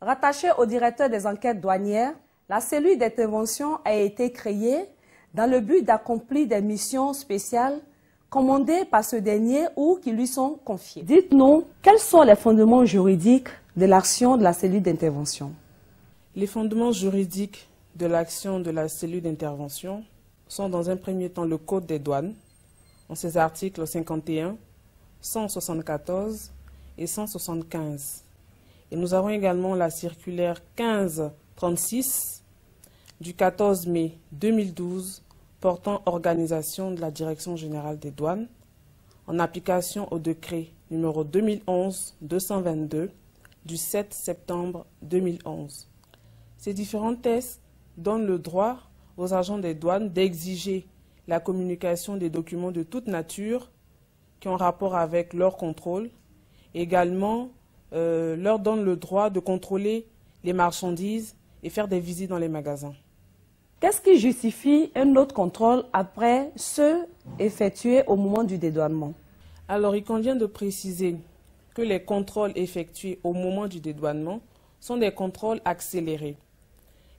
Rattachée au directeur des enquêtes douanières, la cellule d'intervention a été créée dans le but d'accomplir des missions spéciales commandées par ce dernier ou qui lui sont confiées. Dites-nous, quels sont les fondements juridiques de l'action de la cellule d'intervention? Les fondements juridiques de l'action de la cellule d'intervention sont dans un premier temps le Code des douanes, en ses articles 51, 174 et 175. Et nous avons également la circulaire 1536 du 14 mai 2012 portant organisation de la Direction générale des douanes en application au décret numéro 2011-222 du 7 septembre 2011. Ces différents textes donnent le droit aux agents des douanes d'exiger la communication des documents de toute nature qui ont rapport avec leur contrôle. Également, leur donne le droit de contrôler les marchandises et faire des visites dans les magasins. Qu'est-ce qui justifie un autre contrôle après ceux effectués au moment du dédouanement? Alors, il convient de préciser que les contrôles effectués au moment du dédouanement sont des contrôles accélérés.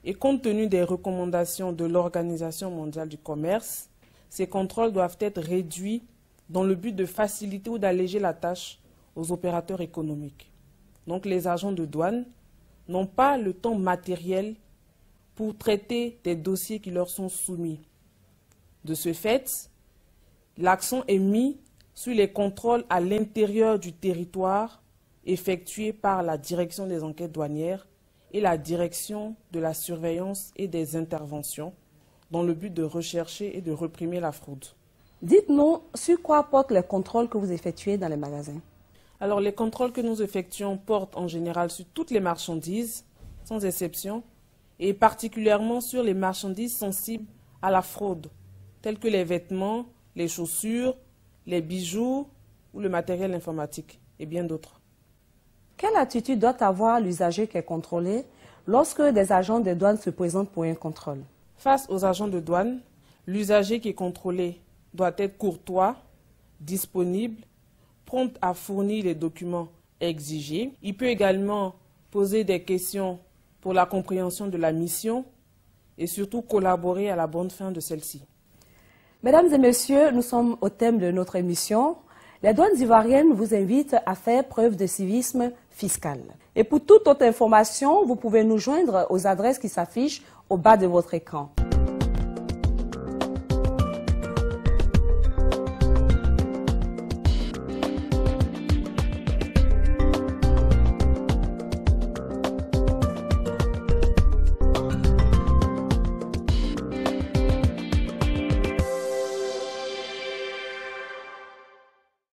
Et compte tenu des recommandations de l'Organisation mondiale du commerce, ces contrôles doivent être réduits dans le but de faciliter ou d'alléger la tâche aux opérateurs économiques. Donc les agents de douane n'ont pas le temps matériel pour traiter des dossiers qui leur sont soumis. De ce fait, l'accent est mis sur les contrôles à l'intérieur du territoire effectués par la Direction des enquêtes douanières et la Direction de la surveillance et des interventions dans le but de rechercher et de réprimer la fraude. Dites-nous sur quoi portent les contrôles que vous effectuez dans les magasins. Alors, les contrôles que nous effectuons portent en général sur toutes les marchandises, sans exception, et particulièrement sur les marchandises sensibles à la fraude, telles que les vêtements, les chaussures, les bijoux ou le matériel informatique, et bien d'autres. Quelle attitude doit avoir l'usager qui est contrôlé lorsque des agents de douane se présentent pour un contrôle? Face aux agents de douane, l'usager qui est contrôlé doit être courtois, disponible, prompt à fournir les documents exigés. Il peut également poser des questions pour la compréhension de la mission et surtout collaborer à la bonne fin de celle-ci. Mesdames et messieurs, nous sommes au thème de notre émission. Les douanes ivoiriennes vous invitent à faire preuve de civisme fiscal. Et pour toute autre information, vous pouvez nous joindre aux adresses qui s'affichent au bas de votre écran.